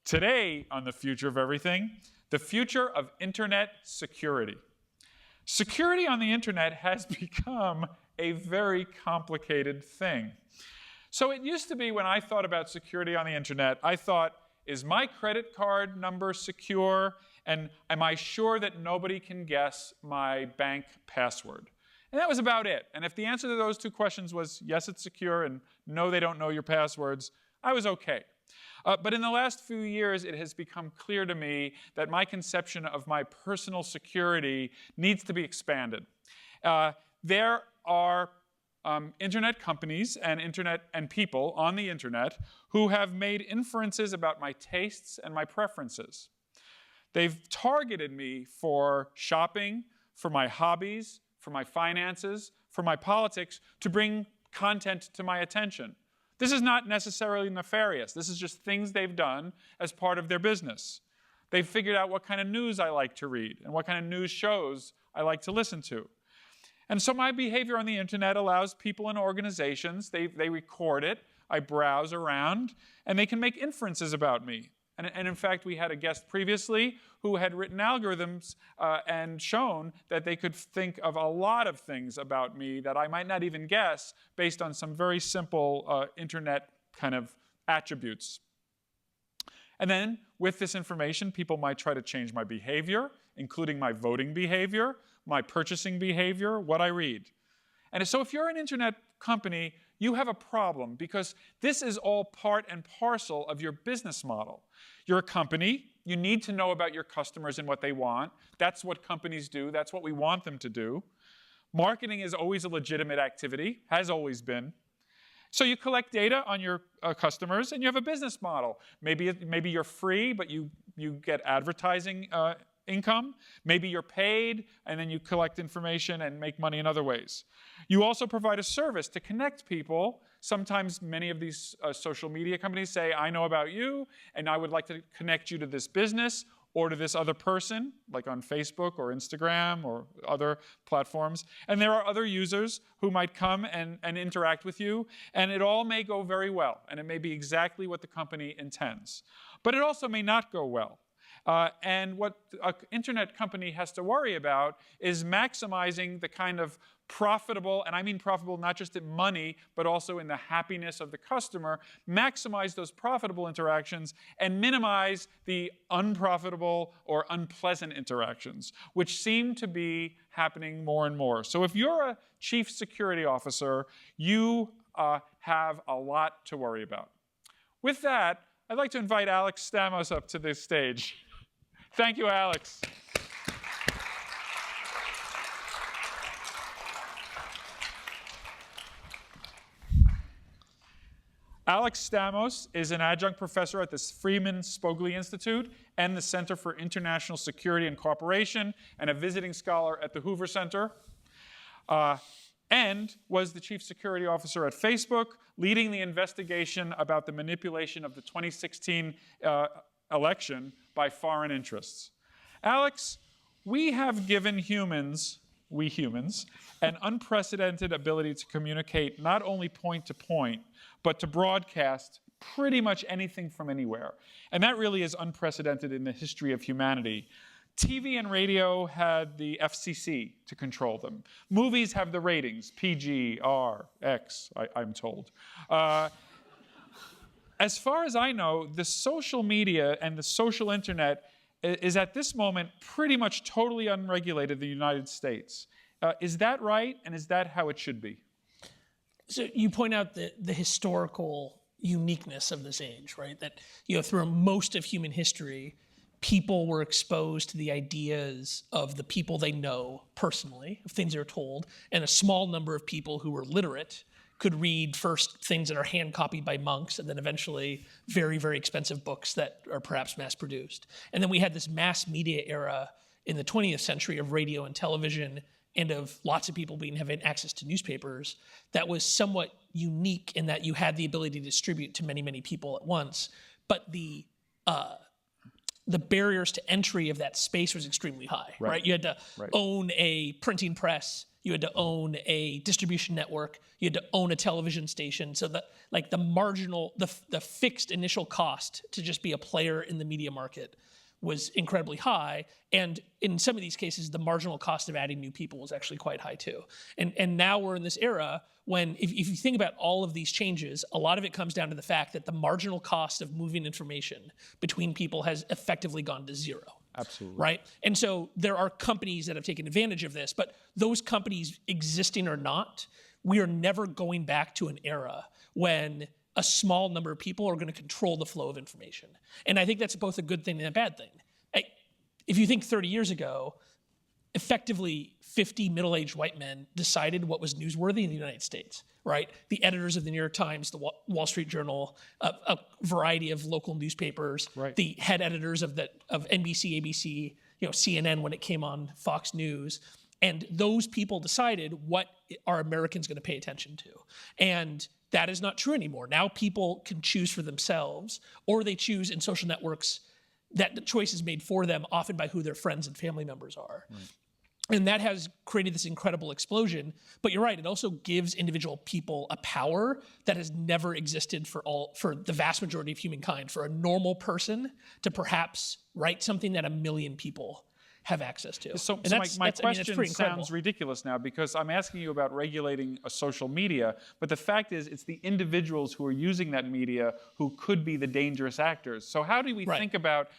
Today on The Future of Everything, the future of internet security. Security on the internet has become a very complicated thing. So it used to be when I thought about security on the internet, I thought, is my credit card number secure? And am I sure that nobody can guess my bank password? And that was about it. And if the answer to those two questions was yes, it's secure, and no, they don't know your passwords, I was okay. But in the last few years, it has become clear to me that my conception of my personal security needs to be expanded. There are internet companies and people on the internet who have made inferences about my tastes and my preferences. They've targeted me for shopping, for my hobbies, for my finances, for my politics, to bring content to my attention. This is not necessarily nefarious. This is just things they've done as part of their business. They've figured out what kind of news I like to read and what kind of news shows I like to listen to. And so my behavior on the internet allows people and organizations, they record it, I browse around, and they can make inferences about me. And in fact, we had a guest previously who had written algorithms and shown that they could think of a lot of things about me that I might not even guess based on some very simple internet kind of attributes. And then with this information, people might try to change my behavior, including my voting behavior, my purchasing behavior, what I read. And so if you're an internet company, you have a problem because this is all part and parcel of your business model. You're a company. You need to know about your customers and what they want. That's what companies do. That's what we want them to do. Marketing is always a legitimate activity, has always been. So you collect data on your customers, and you have a business model. Maybe you're free, but you get advertising income. Maybe you're paid, and then you collect information and make money in other ways. You also provide a service to connect people. Sometimes many of these social media companies say, I know about you, and I would like to connect you to this business or to this other person, like on Facebook or Instagram or other platforms. And there are other users who might come and interact with you, and it all may go very well, and it may be exactly what the company intends. But it also may not go well. And what an internet company has to worry about is maximizing the kind of profitable, and I mean profitable not just in money, but also in the happiness of the customer, maximize those profitable interactions and minimize the unprofitable or unpleasant interactions, which seem to be happening more and more. So if you're a chief security officer, you have a lot to worry about. With that, I'd like to invite Alex Stamos up to this stage. Thank you, Alex. Alex Stamos is an adjunct professor at the Freeman Spogli Institute and the Center for International Security and Cooperation, and a visiting scholar at the Hoover Center, and was the chief security officer at Facebook, leading the investigation about the manipulation of the 2016 election by foreign interests. Alex, we have given humans, an unprecedented ability to communicate not only point to point, but to broadcast pretty much anything from anywhere. And that really is unprecedented in the history of humanity. TV and radio had the FCC to control them. Movies have the ratings, PG, R, X, I'm told. As far as I know, the social media and the social internet is at this moment pretty much totally unregulated in the United States. Is that right, and is that how it should be? So you point out the historical uniqueness of this age, right? That through most of human history, people were exposed to the ideas of the people they know personally, of things they're told, and a small number of people who were literate could read first things that are hand-copied by monks, and then eventually very, very expensive books that are perhaps mass-produced. And then we had this mass media era in the 20th century of radio and television, and of lots of people having access to newspapers, that was somewhat unique in that you had the ability to distribute to many, many people at once. But the barriers to entry of that space was extremely high, right? You had to own a printing press. you had to own a distribution network, you had to own a television station. So the fixed initial cost to just be a player in the media market was incredibly high. And in some of these cases, the marginal cost of adding new people was actually quite high too. And now we're in this era when, if you think about all of these changes, a lot of it comes down to the fact that the marginal cost of moving information between people has effectively gone to zero. Absolutely. Right? And so there are companies that have taken advantage of this, but those companies existing or not, we are never going back to an era when a small number of people are going to control the flow of information. And I think that's both a good thing and a bad thing. If you think 30 years ago, effectively 50 middle-aged white men decided what was newsworthy in the United States, right? The editors of the New York Times, the Wall Street Journal, a variety of local newspapers, right. The head editors of NBC, ABC, CNN when it came on Fox News. And those people decided what are Americans going to pay attention to. And that is not true anymore. Now people can choose for themselves, or they choose in social networks that the choice is made for them, often by who their friends and family members are. Right. And that has created this incredible explosion. But you're right, it also gives individual people a power that has never existed for the vast majority of humankind. For a normal person to perhaps write something that 1 million people have access to. So my question sounds ridiculous now, because I'm asking you about regulating a social media, but the fact is it's the individuals who are using that media who could be the dangerous actors. So how do we think about,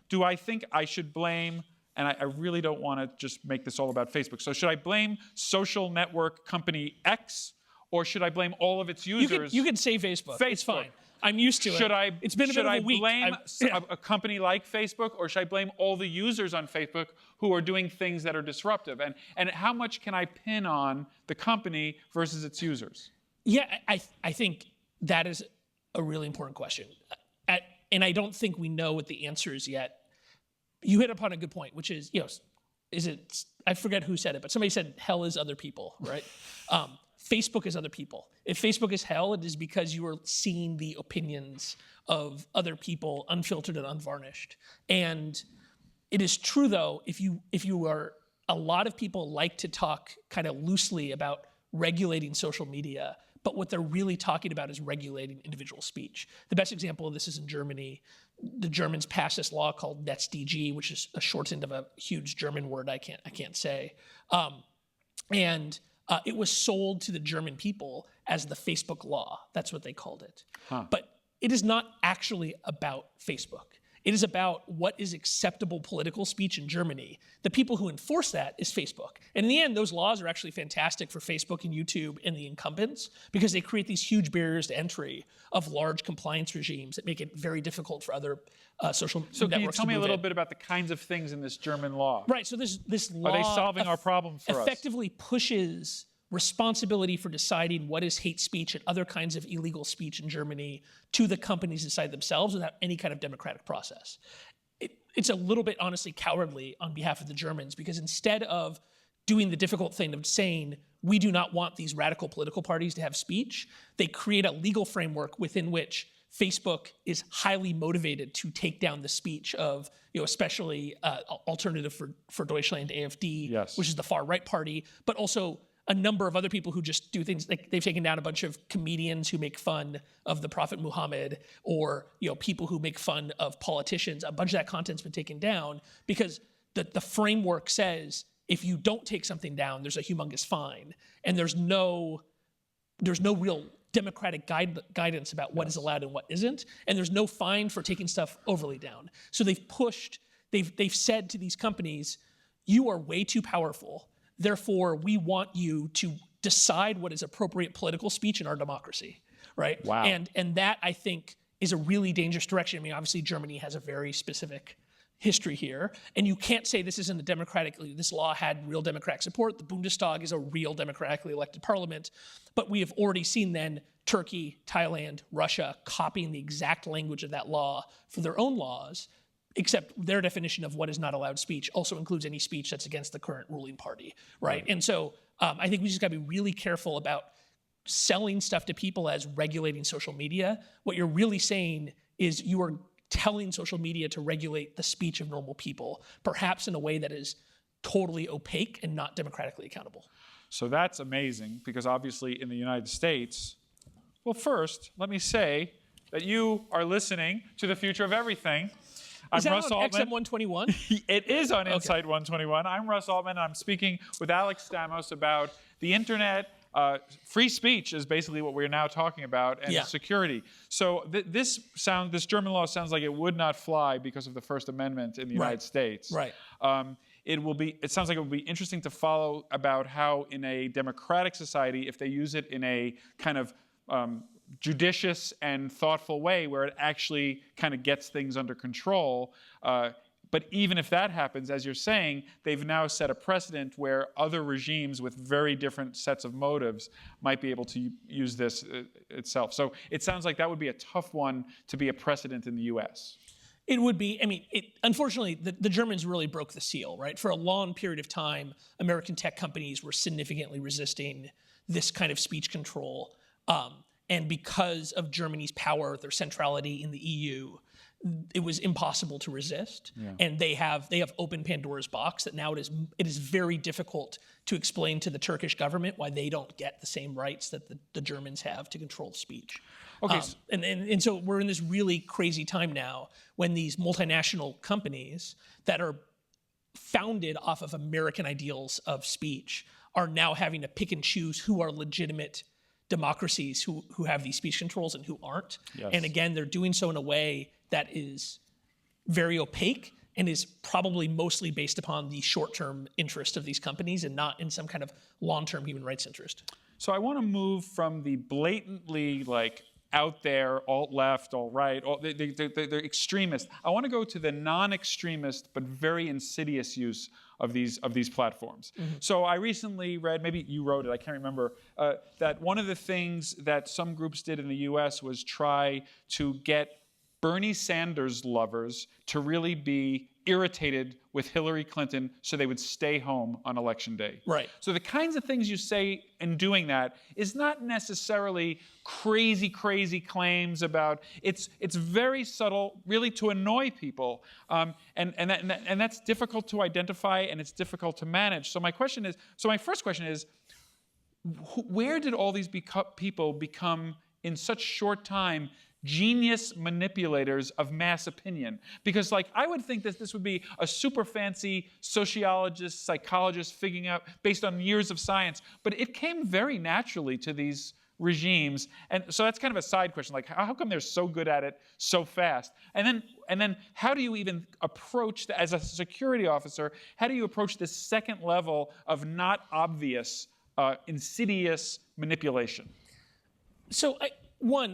do I think I should blame, and I really don't want to just make this all about Facebook, so should I blame social network company X, or should I blame all of its users? You can say Facebook. It's fine. I'm used to it. It's been a bit of a week. Should I blame a company like Facebook, or should I blame all the users on Facebook who are doing things that are disruptive? And how much can I pin on the company versus its users? Yeah, I think that is a really important question. And I don't think we know what the answer is yet. You hit upon a good point, which is, I forget who said it, but somebody said hell is other people, right? Facebook is other people. If Facebook is hell, it is because you are seeing the opinions of other people unfiltered and unvarnished. And it is true, though, if you are, a lot of people like to talk kind of loosely about regulating social media, but what they're really talking about is regulating individual speech. The best example of this is in Germany. The Germans passed this law called NetzDG, which is a shortened of a huge German word I can't say. It was sold to the German people as the Facebook law. That's what they called it. But it is not actually about Facebook. It is about what is acceptable political speech in Germany. The people who enforce that is Facebook. And in the end, those laws are actually fantastic for Facebook and YouTube and the incumbents, because they create these huge barriers to entry of large compliance regimes that make it very difficult for other social networks. So can you tell me a little bit about the kinds of things in this German law? Right, so this law are they solving our problem for us? Effectively pushes responsibility for deciding what is hate speech and other kinds of illegal speech in Germany to the companies decide themselves without any kind of democratic process. It's a little bit, honestly, cowardly on behalf of the Germans, because instead of doing the difficult thing of saying, we do not want these radical political parties to have speech, they create a legal framework within which Facebook is highly motivated to take down the speech of, especially Alternative for Deutschland, AfD, yes, which is the far right party, but also a number of other people who just do things like they've taken down a bunch of comedians who make fun of the Prophet Muhammad, or people who make fun of politicians. A bunch of that content's been taken down because the framework says if you don't take something down, there's a humongous fine, and there's no real democratic guidance about what is allowed and what isn't, and there's no fine for taking stuff overly down. So they've said to these companies, you are way too powerful. Therefore, we want you to decide what is appropriate political speech in our democracy, right? Wow. And that, I think, is a really dangerous direction. I mean, obviously, Germany has a very specific history here, and you can't say this isn't this law had real democratic support. The Bundestag is a real democratically elected parliament, but we have already seen then Turkey, Thailand, Russia copying the exact language of that law for their own laws, except their definition of what is not allowed speech also includes any speech that's against the current ruling party, right? And so I think we just gotta be really careful about selling stuff to people as regulating social media. What you're really saying is you are telling social media to regulate the speech of normal people, perhaps in a way that is totally opaque and not democratically accountable. So that's amazing, because obviously in the United States, well, first, let me say that you are listening to The Future of Everything. Is I'm that Russ on Altman. XM121? It is on Insight 121. I'm Russ Altman, and I'm speaking with Alex Stamos about the internet. Free speech is basically what we're now talking about, and security. So this German law sounds like it would not fly because of the First Amendment in the United States. Right. It sounds like it would be interesting to follow about how in a democratic society, if they use it in a kind of judicious and thoughtful way where it actually kind of gets things under control. But even if that happens, as you're saying, they've now set a precedent where other regimes with very different sets of motives might be able to use this itself. So it sounds like that would be a tough one to be a precedent in the US. It would be. I mean, unfortunately, the Germans really broke the seal, right? For a long period of time, American tech companies were significantly resisting this kind of speech control. And because of Germany's power, their centrality in the EU, it was impossible to resist. Yeah. And they have opened Pandora's box that now it is very difficult to explain to the Turkish government why they don't get the same rights that the Germans have to control speech. Okay. And so we're in this really crazy time now when these multinational companies that are founded off of American ideals of speech are now having to pick and choose who are legitimate democracies who have these speech controls and who aren't. Yes. And again, they're doing so in a way that is very opaque and is probably mostly based upon the short-term interest of these companies and not in some kind of long-term human rights interest. So I want to move from the blatantly out there, alt-left, alt-right, they're extremist. I want to go to the non-extremist but very insidious use of these platforms. Mm-hmm. So I recently read, maybe you wrote it, I can't remember, that one of the things that some groups did in the US was try to get Bernie Sanders lovers to really be irritated with Hillary Clinton so they would stay home on election day. Right. So the kinds of things you say in doing that is not necessarily crazy claims about, it's very subtle, really to annoy people. And that's difficult to identify and it's difficult to manage. So my first question is, where did all these people become in such short time genius manipulators of mass opinion? Because I would think that this would be a super fancy sociologist, psychologist figuring out based on years of science, but it came very naturally to these regimes. And so that's kind of a side question, how come they're so good at it so fast? And then how do you even approach, as a security officer, how do you approach this second level of not obvious, insidious manipulation? So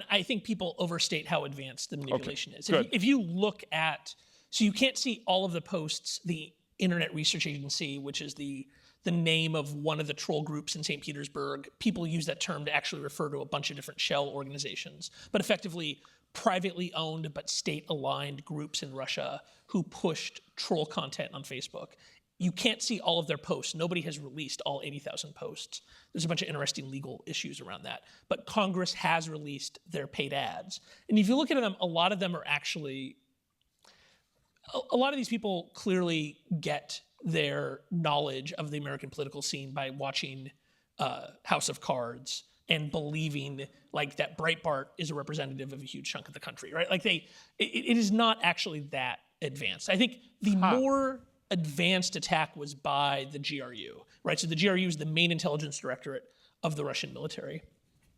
I think people overstate how advanced the manipulation is. Good. If you look at, so you can't see all of the posts, the Internet Research Agency, which is the name of one of the troll groups in St. Petersburg, people use that term to actually refer to a bunch of different shell organizations, but effectively privately owned but state-aligned groups in Russia who pushed troll content on Facebook. You can't see all of their posts. Nobody has released all 80,000 posts. There's a bunch of interesting legal issues around that. But Congress has released their paid ads. And if you look at them, a lot of them are actually, a lot of these people clearly get their knowledge of the American political scene by watching House of Cards and believing that Breitbart is a representative of a huge chunk of the country, right? It is not actually that advanced. I think the more advanced attack was by the GRU, right? So the GRU is the main intelligence directorate of the Russian military.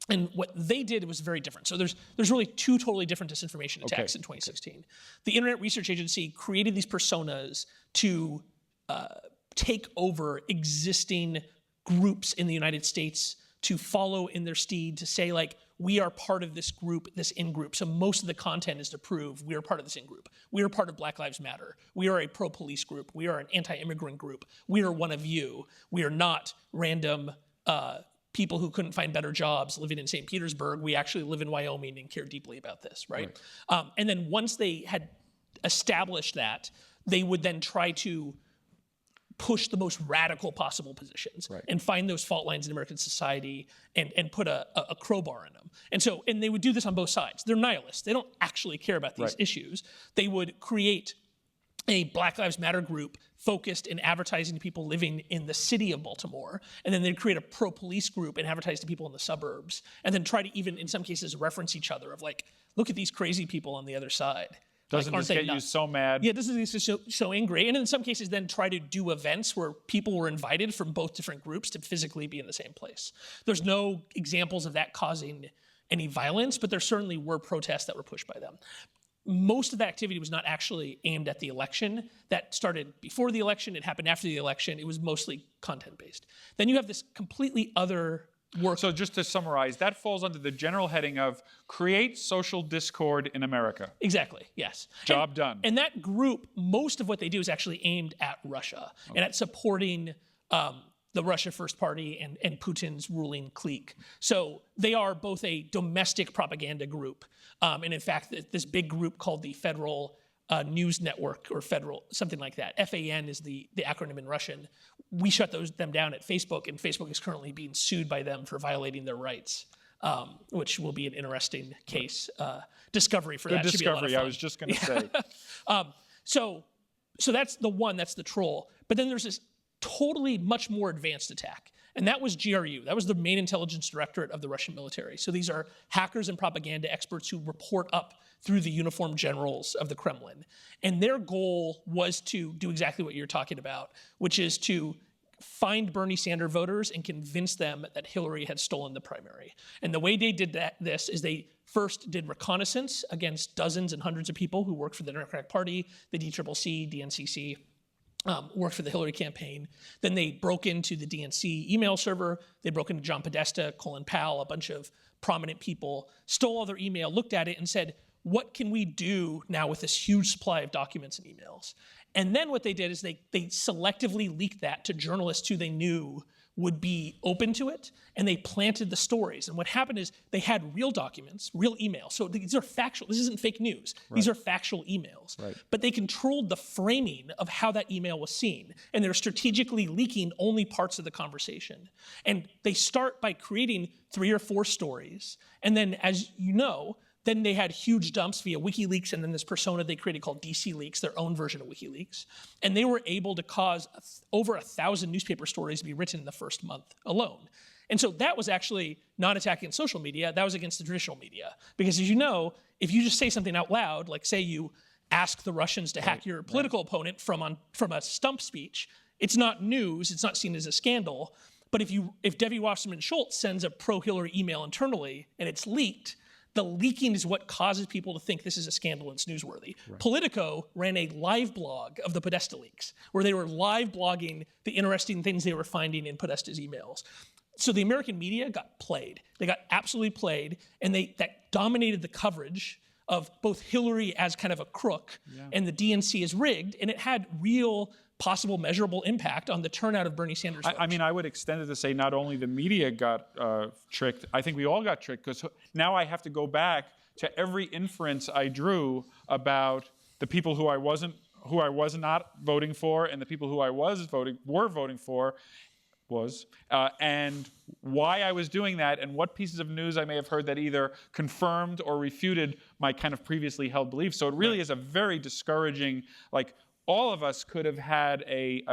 And what they did was very different. So there's really two totally different disinformation attacks in 2016. Okay. The Internet Research Agency created these personas to take over existing groups in the United States, to follow in their steed, to say we are part of this group, this in-group. So most of the content is to prove we are part of this in-group. We are part of Black Lives Matter. We are a pro-police group. We are an anti-immigrant group. We are one of you. We are not random people who couldn't find better jobs living in St. Petersburg. We actually live in Wyoming and care deeply about this, right? And then once they had established that, they would then try to push the most radical possible positions and find those fault lines in American society and put a crowbar in them. And they would do this on both sides. They're nihilists. They don't actually care about these issues. They would create a Black Lives Matter group focused in advertising to people living in the city of Baltimore, and then they'd create a pro-police group and advertise to people in the suburbs, and then try to even, in some cases, reference each other of like, look at these crazy people on the other side. Doesn't this get you so mad? Yeah, doesn't this get so angry? And in some cases then try to do events where people were invited from both different groups to physically be in the same place. There's no examples of that causing any violence, but there certainly were protests that were pushed by them. Most of that activity was not actually aimed at the election. That started before the election. It happened after the election. It was mostly content-based. Then you have this completely other work. So just to summarize, that falls under the general heading of create social discord in America. Exactly, yes. Job done. And that group, most of what they do is actually aimed at Russia and at supporting the Russia First Party and Putin's ruling clique. So they are both a domestic propaganda group. And in fact, this big group called the Federal News Network, or Federal, something like that. FAN is the acronym in Russian. We shut them down at Facebook, and Facebook is currently being sued by them for violating their rights, which will be an interesting case. Discovery for that. Good should be a lot of discovery, fun. I was just going to say. So that's the one, that's the troll. But then there's this totally much more advanced attack. And that was GRU. That was the main intelligence directorate of the Russian military. So these are hackers and propaganda experts who report up through the uniformed generals of the Kremlin. And their goal was to do exactly what you're talking about, which is to find Bernie Sanders voters and convince them that Hillary had stolen the primary. And the way they did this is they first did reconnaissance against dozens and hundreds of people who worked for the Democratic Party, the DCCC, DNCC, worked for the Hillary campaign. Then they broke into the DNC email server. They broke into John Podesta, Colin Powell, a bunch of prominent people, stole all their email, looked at it and said, what can we do now with this huge supply of documents and emails? And then what they did is they selectively leaked that to journalists who they knew would be open to it, and they planted the stories. And what happened is they had real documents, real emails. So these are factual. This isn't fake news. Right. These are factual emails. Right. But they controlled the framing of how that email was seen, and they're strategically leaking only parts of the conversation. And they start by creating 3 or 4 stories, and then, as you know, then they had huge dumps via WikiLeaks, and then this persona they created called DC Leaks, their own version of WikiLeaks. And they were able to cause over 1,000 newspaper stories to be written in the first month alone. And so that was actually not attacking social media, that was against the traditional media. Because as you know, if you just say something out loud, like say you ask the Russians to hack your political opponent from a stump speech, it's not news, it's not seen as a scandal. But if Debbie Wasserman Schultz sends a pro-Hillary email internally and it's leaked, the leaking is what causes people to think this is a scandal and it's newsworthy. Right. Politico ran a live blog of the Podesta leaks, where they were live blogging the interesting things they were finding in Podesta's emails. So the American media got played. They got absolutely played, and that dominated the coverage of both Hillary as kind of a crook and the DNC as rigged, and it had real possible measurable impact on the turnout of Bernie Sanders voters. I mean, I would extend it to say not only the media got tricked, I think we all got tricked, because now I have to go back to every inference I drew about the people who I was not voting for and the people who I were voting for, and why I was doing that, and what pieces of news I may have heard that either confirmed or refuted my kind of previously held beliefs. So it really is a very discouraging, like, all of us could have had a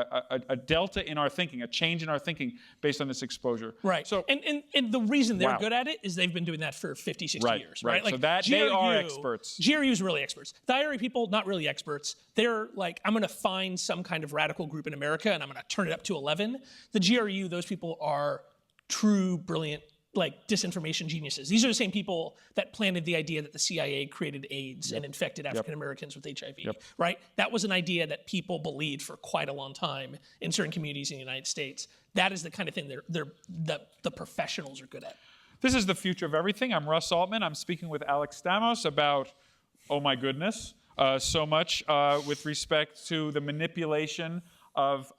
delta in our thinking, a change in our thinking based on this exposure. Right. So, and the reason they're good at it is they've been doing that for 50, 60 years. Right. Like, so that GRU, they are experts. GRU's really experts. The IRA people, not really experts. They're like, I'm going to find some kind of radical group in America and I'm going to turn it up to 11. The GRU, those people are true, brilliant, like disinformation geniuses. These are the same people that planted the idea that the CIA created AIDS and infected African Americans with HIV, right? That was an idea that people believed for quite a long time in certain communities in the United States. That is the kind of thing the professionals are good at. This is The Future of Everything. I'm Russ Altman. I'm speaking with Alex Stamos about, oh my goodness, so much with respect to the manipulation of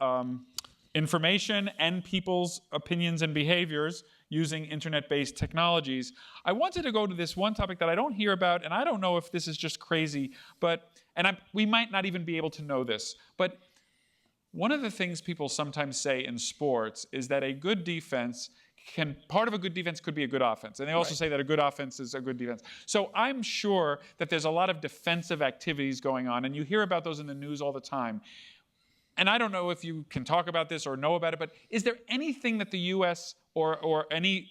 information and people's opinions and behaviors using internet-based technologies. I wanted to go to this one topic that I don't hear about, and I don't know if this is just crazy, we might not even be able to know this, but one of the things people sometimes say in sports is that a good defense part of a good defense could be a good offense. And they also say that a good offense is a good defense. So I'm sure that there's a lot of defensive activities going on, and you hear about those in the news all the time. And I don't know if you can talk about this or know about it, but is there anything that the U.S. or any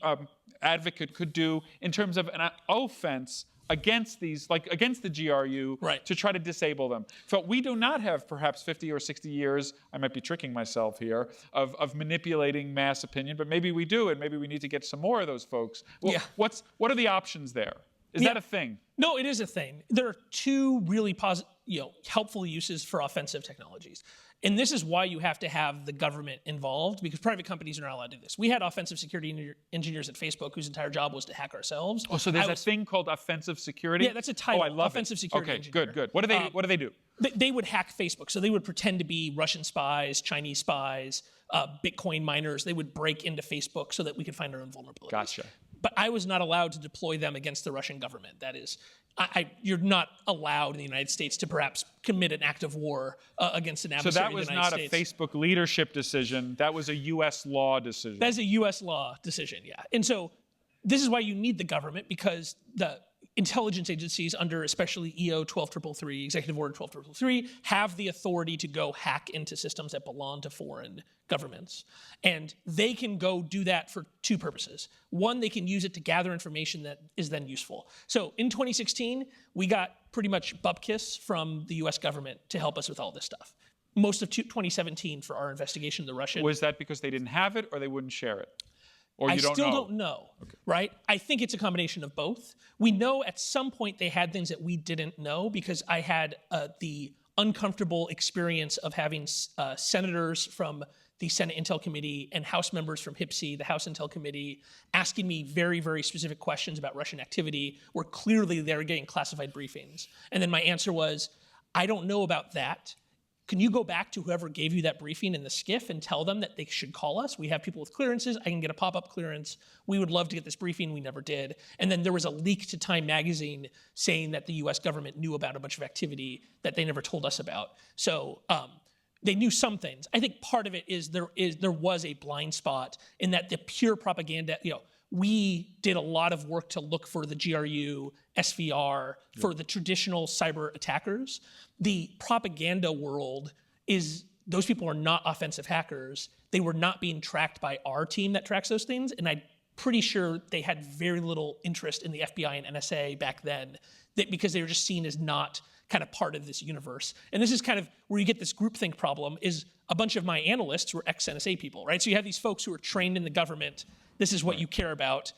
advocate could do in terms of an offense against these, like against the GRU, to try to disable them? So we do not have perhaps 50 or 60 years, I might be tricking myself here, of manipulating mass opinion, but maybe we do, and maybe we need to get some more of those folks. Well, what are the options there? Is that a thing? No, it is a thing. There are two really helpful uses for offensive technologies. And this is why you have to have the government involved, because private companies are not allowed to do this. We had offensive security engineers at Facebook whose entire job was to hack ourselves. Oh, so there's a thing called offensive security? Yeah, that's a title. Oh, I love offensive it. security engineer. Okay, good. What do they do? They would hack Facebook. So they would pretend to be Russian spies, Chinese spies, Bitcoin miners. They would break into Facebook so that we could find our own vulnerabilities. Gotcha. But I was not allowed to deploy them against the Russian government. That is, you're not allowed in the United States to perhaps commit an act of war against an adversary. So that was not a Facebook leadership decision. That was a U.S. law decision. That's a U.S. law decision, yeah. And so this is why you need the government, because the intelligence agencies under especially EO 12333, Executive Order 12333, have the authority to go hack into systems that belong to foreign governments. And they can go do that for two purposes. One, they can use it to gather information that is then useful. So in 2016, we got pretty much bupkis from the US government to help us with all this stuff. Most of 2017 for our investigation of the Russian. Was that because they didn't have it or they wouldn't share it? Or you don't know, right? I think it's a combination of both. We know at some point they had things that we didn't know, because I had the uncomfortable experience of having senators from the Senate Intel Committee and House members from HIPC, the House Intel Committee, asking me very, very specific questions about Russian activity, where clearly they were getting classified briefings. And then my answer was, I don't know about that. Can you go back to whoever gave you that briefing in the SCIF and tell them that they should call us? We have people with clearances. I can get a pop-up clearance. We would love to get this briefing. We never did. And then there was a leak to Time magazine saying that the US government knew about a bunch of activity that they never told us about. So they knew some things. I think part of it is there was a blind spot in that the pure propaganda, we did a lot of work to look for the GRU, SVR, for the traditional cyber attackers. The propaganda world is, those people are not offensive hackers. They were not being tracked by our team that tracks those things, and I'm pretty sure they had very little interest in the FBI and NSA back then, because they were just seen as not kind of part of this universe. And this is kind of where you get this groupthink problem, is a bunch of my analysts were ex-NSA people, right? So you have these folks who are trained in the government. This is what you care about.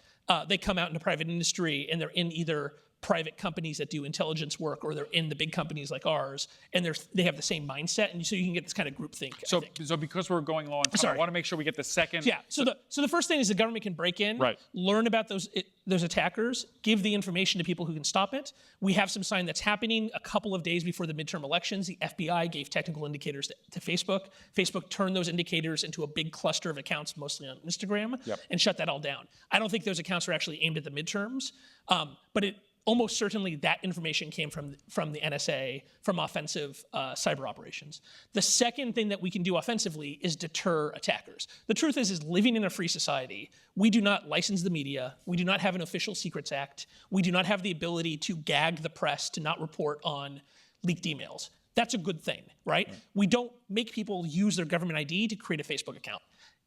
They come out into private industry, and they're in either private companies that do intelligence work, or they're in the big companies like ours, and they have the same mindset, and so you can get this kind of groupthink. So because we're going low on time, I want to make sure we get the second. Yeah. So the first thing is the government can break in, learn about those attackers, give the information to people who can stop it. We have some sign that's happening. A couple of days before the midterm elections, the FBI gave technical indicators to Facebook. Facebook turned those indicators into a big cluster of accounts, mostly on Instagram, and shut that all down. I don't think those accounts are actually aimed at the midterms, but almost certainly that information came from the NSA, from offensive cyber operations. The second thing that we can do offensively is deter attackers. The truth is living in a free society, we do not license the media, we do not have an official secrets act, we do not have the ability to gag the press to not report on leaked emails. That's a good thing, right? We don't make people use their government ID to create a Facebook account.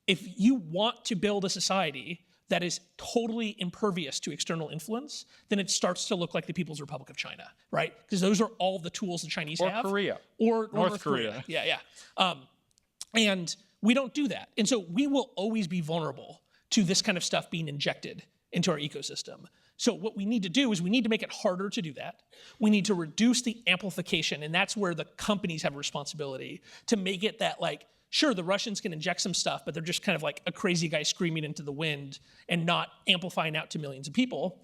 If you want to build a society that is totally impervious to external influence, then it starts to look like the People's Republic of China, right? Because those are all the tools the Chinese have. Or Korea. Or North Korea. Yeah. And we don't do that. And so we will always be vulnerable to this kind of stuff being injected into our ecosystem. So what we need to do is we need to make it harder to do that. We need to reduce the amplification, and that's where the companies have a responsibility to make it that, like, sure, the Russians can inject some stuff, but they're just kind of like a crazy guy screaming into the wind and not amplifying out to millions of people.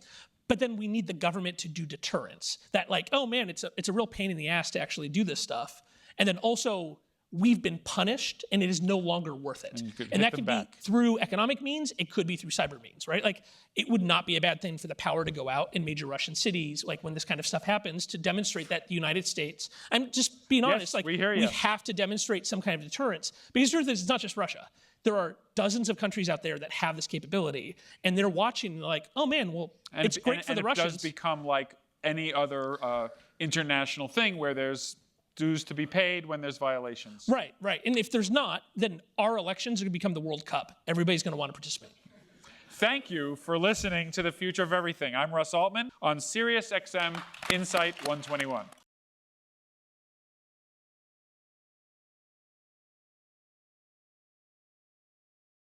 But then we need the government to do deterrence. That, like, oh man, it's a real pain in the ass to actually do this stuff. And then also, we've been punished, and it is no longer worth it. And that could be through economic means, it could be through cyber means, right? Like, it would not be a bad thing for the power to go out in major Russian cities, like when this kind of stuff happens, to demonstrate that the United States, I'm just being honest, like, we have to demonstrate some kind of deterrence. Because the truth is, it's not just Russia. There are dozens of countries out there that have this capability, and they're watching like, oh man, well, it's great for the Russians. It does become like any other international thing where there's dues to be paid when there's violations. Right. And if there's not, then our elections are going to become the World Cup. Everybody's going to want to participate. Thank you for listening to The Future of Everything. I'm Russ Altman on SiriusXM Insight 121.